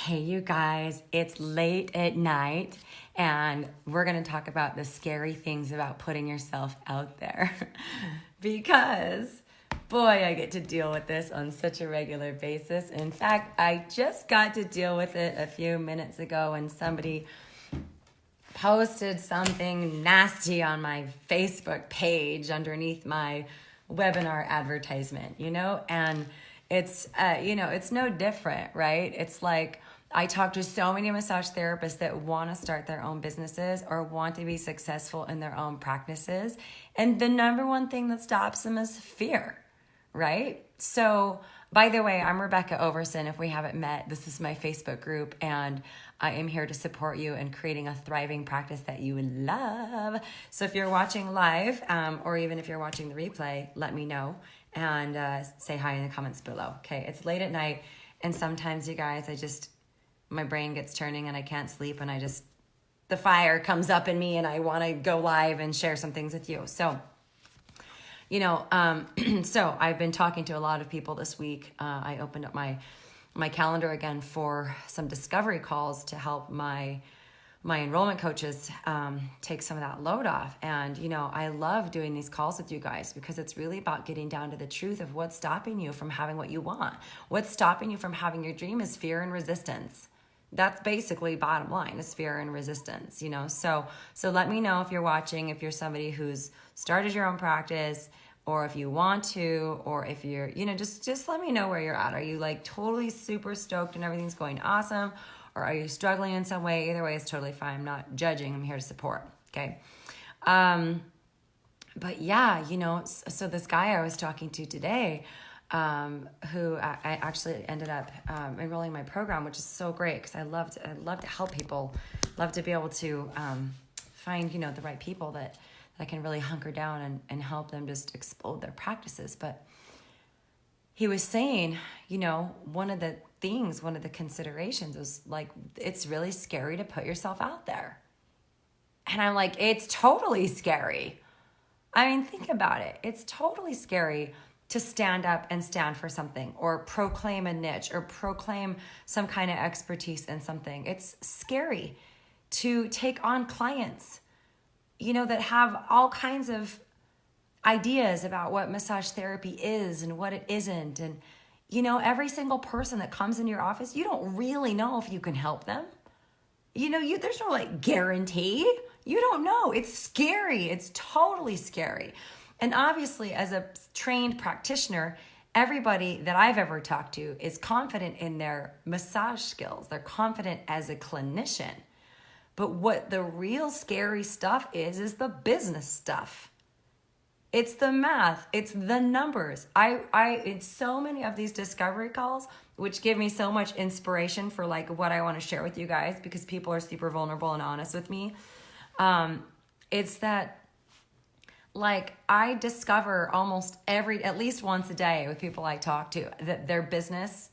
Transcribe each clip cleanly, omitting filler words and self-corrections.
Hey, you guys, it's late at night, and we're going to talk about the scary things about putting yourself out there. Because, boy, I get to deal with this on such a regular basis. In fact, I just got to deal with it a few minutes ago when somebody posted something nasty on my Facebook page underneath my webinar advertisement, and it's it's no different, right? It's like I talk to so many massage therapists that want to start their own businesses or want to be successful in their own practices, and the number one thing that stops them is fear, right? So, by the way, I'm Rebecca Overson. If we haven't met, this is my Facebook group, and I am here to support you in creating a thriving practice that you love. So if you're watching live, or even if you're watching the replay, let me know and say hi in the comments below. Okay, it's late at night, and sometimes, you guys, my brain gets turning and I can't sleep, and the fire comes up in me, and I want to go live and share some things with you. So, so I've been talking to a lot of people this week. I opened up my calendar again for some discovery calls to help my enrollment coaches take some of that load off. And, I love doing these calls with you guys because it's really about getting down to the truth of what's stopping you from having what you want. What's stopping you from having your dream is fear and resistance. That's basically bottom line, is fear and resistance, So let me know if you're watching, if you're somebody who's started your own practice, or if you want to, or if you're, just let me know where you're at. Are you like totally super stoked and everything's going awesome? Or are you struggling in some way? Either way is totally fine. I'm not judging. I'm here to support. Okay. But yeah, so this guy I was talking to today, who I actually ended up enrolling in my program, which is so great because I love to help people, love to be able to find, the right people that I can really hunker down and help them just explode their practices. But he was saying, one of the considerations was like, it's really scary to put yourself out there. And I'm like, it's totally scary. I mean, think about it. It's totally scary to stand up and stand for something, or proclaim a niche, or proclaim some kind of expertise in something. It's scary to take on clients, that have all kinds of ideas about what massage therapy is and what it isn't. And, every single person that comes in your office, you don't really know if you can help them. There's no guarantee. You don't know. It's scary. It's totally scary. And obviously, as a trained practitioner, everybody that I've ever talked to is confident in their massage skills. They're confident as a clinician. But what the real scary stuff is the business stuff. It's the math. It's the numbers. I in so many of these discovery calls, which give me so much inspiration for what I want to share with you guys, because people are super vulnerable and honest with me. It's that I discover at least once a day with people I talk to that their business,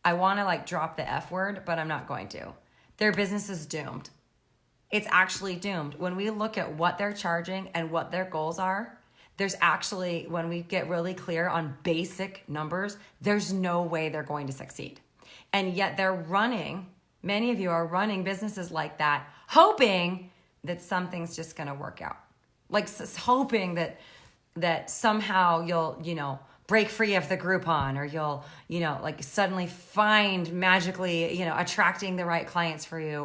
I want to drop the F word, but I'm not going to. Their business is doomed. It's actually doomed. When we look at what they're charging and what their goals are, there's actually, when we get really clear on basic numbers, there's no way they're going to succeed. And yet many of you are running businesses like that, hoping that something's just going to work out. Hoping that somehow you'll, break free of the Groupon, or you'll, suddenly find magically, attracting the right clients for you,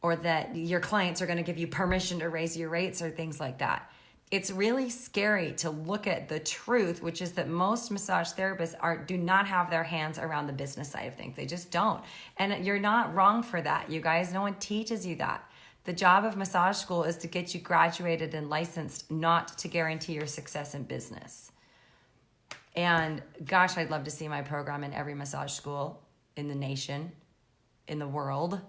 or that your clients are going to give you permission to raise your rates, or things like that. It's really scary to look at the truth, which is that most massage therapists do not have their hands around the business side of things. They just don't. And you're not wrong for that, you guys. No one teaches you that. The job of massage school is to get you graduated and licensed, not to guarantee your success in business. And gosh, I'd love to see my program in every massage school in the nation, in the world,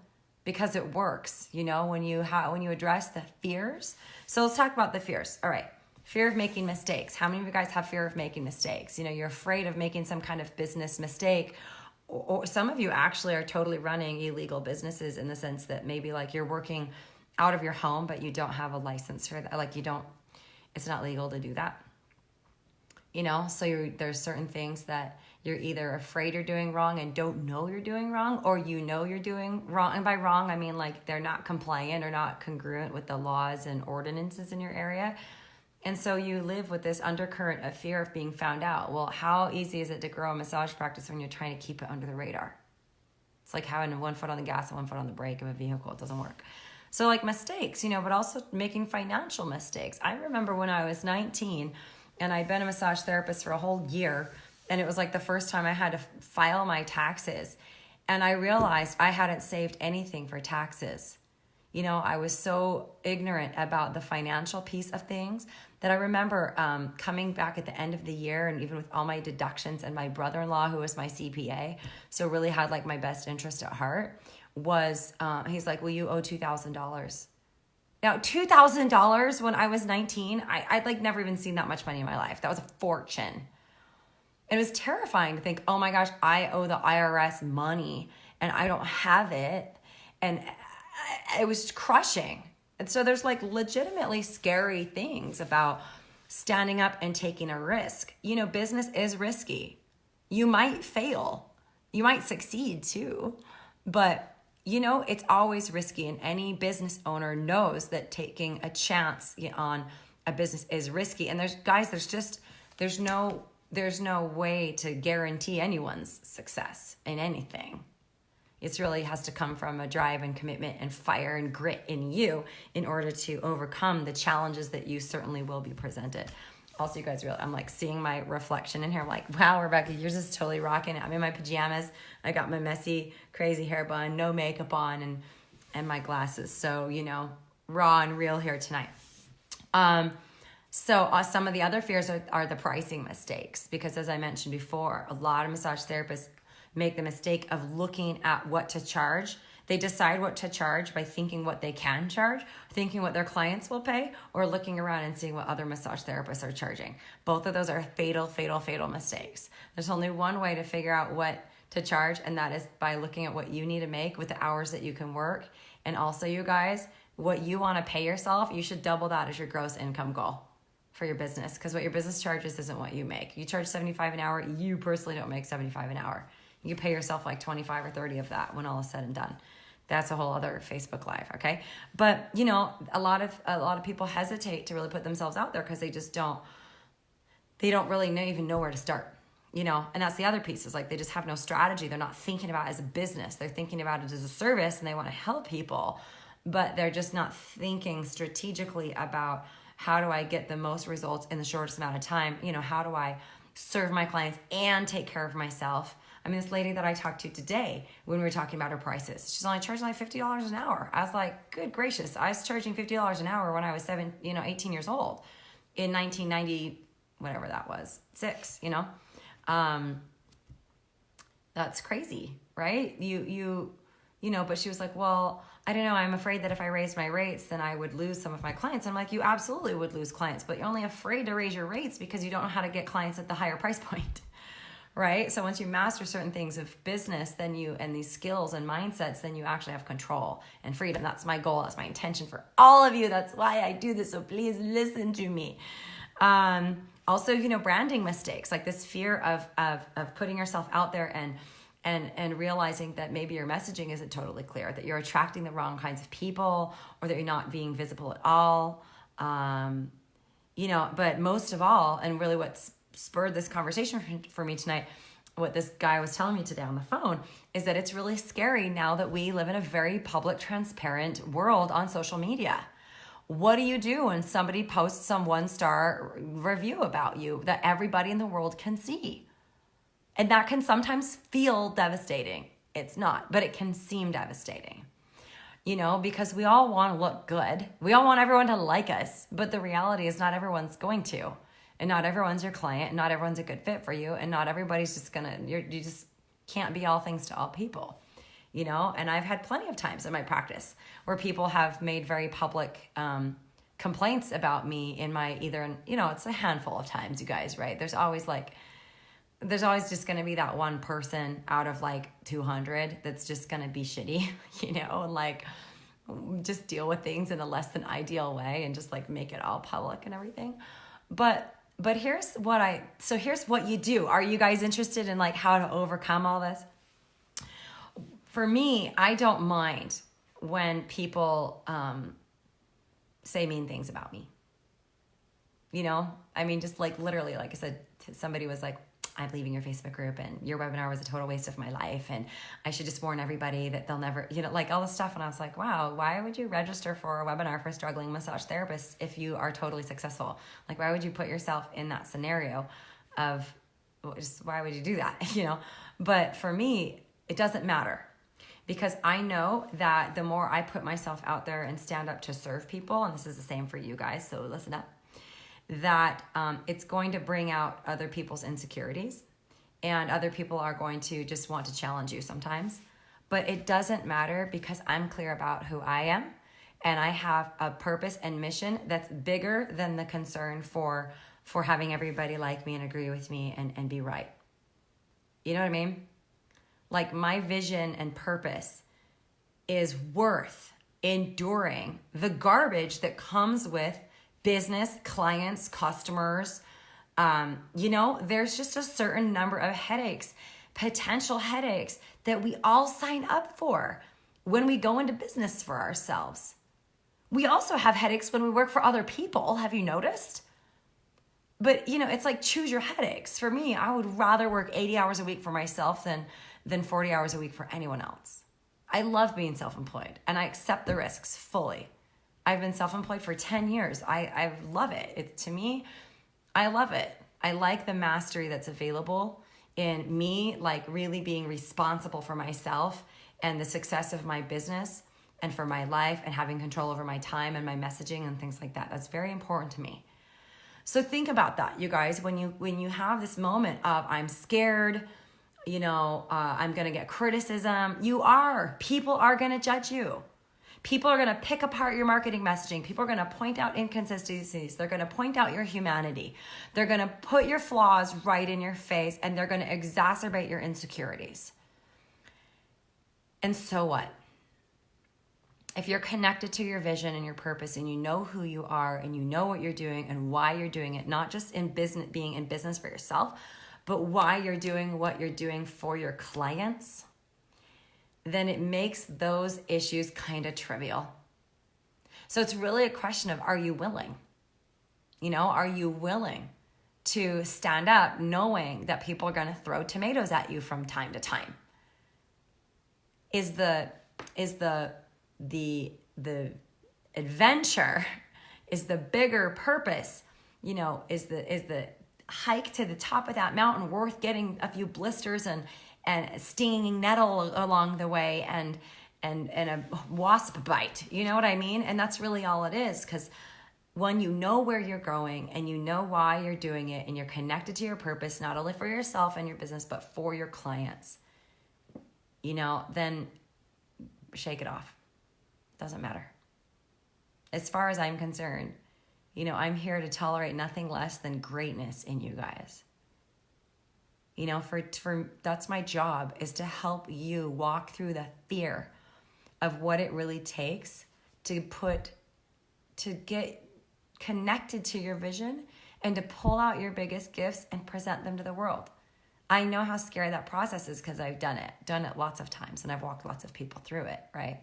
because it works, when you address the fears. So let's talk about the fears. All right. Fear of making mistakes. How many of you guys have fear of making mistakes? You're afraid of making some kind of business mistake, or some of you actually are totally running illegal businesses, in the sense that maybe you're working out of your home, but you don't have a license for that. It's not legal to do that. So there's certain things that You're either afraid you're doing wrong and don't know you're doing wrong, or you know you're doing wrong. And by wrong, I mean like they're not compliant or not congruent with the laws and ordinances in your area. And so you live with this undercurrent of fear of being found out. Well, how easy is it to grow a massage practice when you're trying to keep it under the radar? It's like having one foot on the gas and one foot on the brake of a vehicle. It doesn't work. So like mistakes, but also making financial mistakes. I remember when I was 19 and I'd been a massage therapist for a whole year, and it was like the first time I had to file my taxes. And I realized I hadn't saved anything for taxes. I was so ignorant about the financial piece of things that I remember coming back at the end of the year, and even with all my deductions, and my brother-in-law, who was my CPA, so really had like my best interest at heart, was he's like, well, you owe $2,000. Now, $2,000 when I was 19, I'd like never even seen that much money in my life. That was a fortune. It was terrifying to think, oh my gosh, I owe the IRS money and I don't have it. And it was crushing. And so there's like legitimately scary things about standing up and taking a risk. Business is risky. You might fail. You might succeed too. But, it's always risky. And any business owner knows that taking a chance on a business is risky. And there's no way to guarantee anyone's success in anything. It really has to come from a drive and commitment and fire and grit in you in order to overcome the challenges that you certainly will be presented. Also, you guys realize I'm like seeing my reflection in here. I'm like, wow, Rebecca, yours is totally rocking. I'm in my pajamas. I got my messy, crazy hair bun, no makeup on, and my glasses. So, raw and real here tonight. So some of the other fears are the pricing mistakes, because as I mentioned before, a lot of massage therapists make the mistake of looking at what to charge. They decide what to charge by thinking what they can charge, thinking what their clients will pay, or looking around and seeing what other massage therapists are charging. Both of those are fatal, fatal, fatal mistakes. There's only one way to figure out what to charge, and that is by looking at what you need to make with the hours that you can work. And also, you guys, what you want to pay yourself, you should double that as your gross income goal for your business, because what your business charges isn't what you make. You charge $75 an hour. You personally don't make $75 an hour. You pay yourself like 25 or 30 of that when all is said and done. That's a whole other Facebook Live, okay? But, a lot of people hesitate to really put themselves out there because they don't really even know where to start, and that's the other piece, is like they just have no strategy. They're not thinking about it as a business. They're thinking about it as a service, and they want to help people, but they're just not thinking strategically about how do I get the most results in the shortest amount of time? How do I serve my clients and take care of myself? I mean, this lady that I talked to today, when we were talking about her prices, she's only charging like $50 an hour. I was like, good gracious. I was charging $50 an hour when I was 18 years old in 1990, whatever that was, 6, that's crazy, right? But she was like, well, I don't know. I'm afraid that if I raised my rates, then I would lose some of my clients. I'm like, you absolutely would lose clients, but you're only afraid to raise your rates because you don't know how to get clients at the higher price point. Right? So once you master certain things of business, and these skills and mindsets, then you actually have control and freedom. That's my goal. That's my intention for all of you. That's why I do this. So please listen to me. Also, branding mistakes, like this fear of putting yourself out there and realizing that maybe your messaging isn't totally clear, that you're attracting the wrong kinds of people, or that you're not being visible at all. But most of all, and really what's spurred this conversation for me tonight, what this guy was telling me today on the phone, is that it's really scary now that we live in a very public, transparent world on social media. What do you do when somebody posts some 1-star review about you that everybody in the world can see? And that can sometimes feel devastating. It's not, but it can seem devastating. Because we all want to look good. We all want everyone to like us, but the reality is not everyone's going to. And not everyone's your client, and not everyone's a good fit for you, and not everybody's just you just can't be all things to all people, And I've had plenty of times in my practice where people have made very public complaints about me in my it's a handful of times, you guys, right? There's always just going to be that one person out of like 200 that's just going to be shitty, and like just deal with things in a less than ideal way and just like make it all public and everything. But But here's what you do. Are you guys interested in like how to overcome all this? For me, I don't mind when people say mean things about me. You know, I mean, just like literally, like I said, somebody was like, I'm leaving your Facebook group and your webinar was a total waste of my life. And I should just warn everybody that they'll never, you know, like all this stuff. And I was like, wow, why would you register for a webinar for struggling massage therapists if you are totally successful? Like, why would you put yourself in that scenario of just, why would you do that? You know, but for me, it doesn't matter because I know that the more I put myself out there and stand up to serve people, and this is the same for you guys, so listen up, that it's going to bring out other people's insecurities and other people are going to just want to challenge you sometimes. But it doesn't matter because I'm clear about who I am and I have a purpose and mission that's bigger than the concern for having everybody like me and agree with me and be right. You know what I mean? Like my vision and purpose is worth enduring the garbage that comes with business, clients, customers. You know, there's just a certain number of headaches, potential headaches that we all sign up for when we go into business for ourselves. We also have headaches when we work for other people. Have you noticed? But, you know, it's like choose your headaches. For me, I would rather work 80 hours a week for myself than 40 hours a week for anyone else. I love being self-employed and I accept the risks fully. I've been self-employed for 10 years. I love it. To me, I love it. I like the mastery that's available in me, like really being responsible for myself and the success of my business and for my life and having control over my time and my messaging and things like that. That's very important to me. So think about that, you guys, when you have this moment of I'm scared, you know, I'm going to get criticism. People are going to judge you. People are going to pick apart your marketing messaging. People are going to point out inconsistencies. They're going to point out your humanity. They're going to put your flaws right in your face and they're going to exacerbate your insecurities. And so what? If you're connected to your vision and your purpose and you know who you are and you know what you're doing and why you're doing it, not just in business, being in business for yourself, but why you're doing what you're doing for your clients, then it makes those issues kind of trivial. So it's really a question of, are you willing? You know, are you willing to stand up knowing that people are going to throw tomatoes at you from time to time? Is the adventure, is the bigger purpose, you know, is the hike to the top of that mountain worth getting a few blisters and stinging nettle along the way and a wasp bite? You know what I mean? And that's really all it is, because when you know where you're going and you know why you're doing it and you're connected to your purpose, not only for yourself and your business, but for your clients, you know, then shake it off. Doesn't matter. As far as I'm concerned, you know, I'm here to tolerate nothing less than greatness in you guys. You know, for that's my job, is to help you walk through the fear of what it really takes to get connected to your vision and to pull out your biggest gifts and present them to the world. I know how scary that process is because I've done it lots of times, and I've walked lots of people through it, right?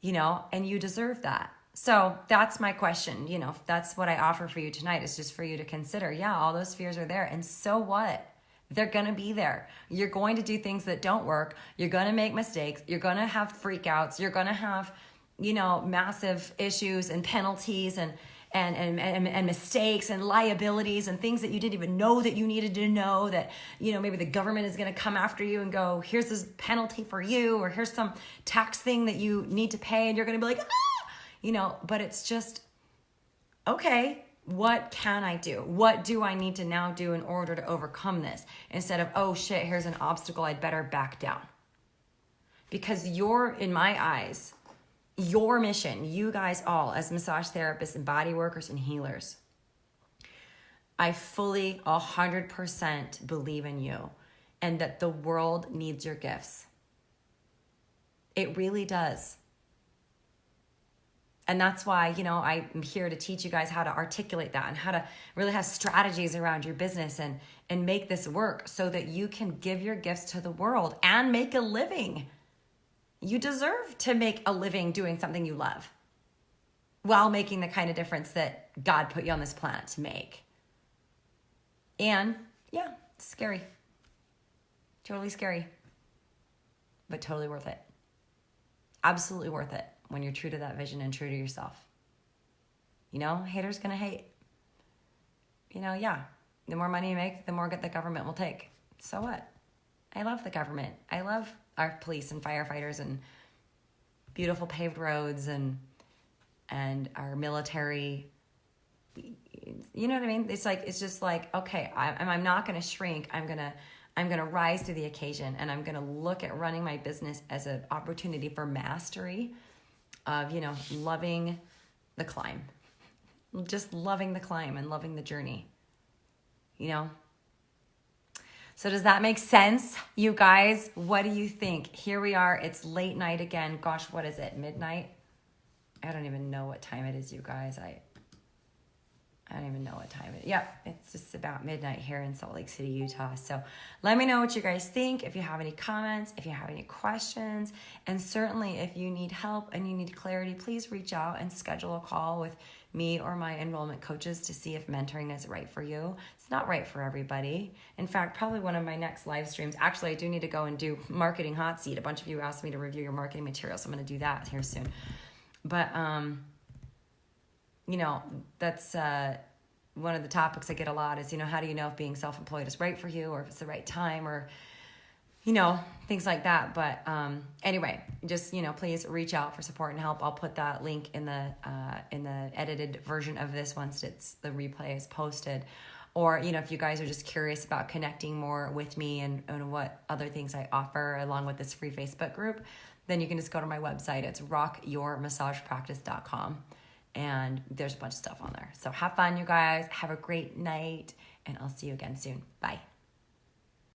You know, and you deserve that. So that's my question. You know, that's what I offer for you tonight, is just for you to consider. Yeah, all those fears are there. And so what? They're going to be there. You're going to do things that don't work. You're going to make mistakes. You're going to have freakouts. You're going to have, you know, massive issues and penalties and mistakes and liabilities and things that you didn't even know that you needed to know, that, you know, maybe the government is going to come after you and go, here's this penalty for you, or here's some tax thing that you need to pay. And you're going to be like, you know, but it's just, okay, what can I do? What do I need to now do in order to overcome this? Instead of, oh shit, here's an obstacle, I'd better back down. Because you're, in my eyes, your mission, you guys all as massage therapists and body workers and healers, I fully 100% believe in you and that the world needs your gifts. It really does. And that's why, you know, I'm here to teach you guys how to articulate that and how to really have strategies around your business and make this work so that you can give your gifts to the world and make a living. You deserve to make a living doing something you love while making the kind of difference that God put you on this planet to make. And yeah, it's scary. Totally scary. But totally worth it. Absolutely worth it when you're true to that vision and true to yourself. You know, haters gonna hate. You know, yeah, the more money you make, the more the government will take. So what? I love the government. I love our police and firefighters and beautiful paved roads and our military. You know what I mean? It's just like, okay, I'm not gonna shrink. I'm gonna rise to the occasion, and I'm gonna look at running my business as an opportunity for mastery of, you know, loving the climb. Just loving the climb and loving the journey, you know? So does that make sense, you guys? What do you think? Here we are. It's late night again. Gosh, what is it? Midnight? I don't even know what time it is, you guys. I don't even know what time it is. Yep, it's just about midnight here in Salt Lake City, Utah. So let me know what you guys think, if you have any comments, if you have any questions, and certainly if you need help and you need clarity, please reach out and schedule a call with me or my enrollment coaches to see if mentoring is right for you. It's not right for everybody. In fact, probably one of my next live streams, actually I do need to go and do Marketing Hot Seat. A bunch of you asked me to review your marketing material, so I'm going to do that here soon. But, you know, that's one of the topics I get a lot is, you know, how do you know if being self-employed is right for you or if it's the right time or, you know, things like that. But anyway, just, you know, please reach out for support and help. I'll put that link in the edited version of this once the replay is posted. Or, you know, if you guys are just curious about connecting more with me and what other things I offer along with this free Facebook group, then you can just go to my website. It's rockyourmassagepractice.com. And there's a bunch of stuff on there. So have fun, you guys. Have a great night. And I'll see you again soon. Bye.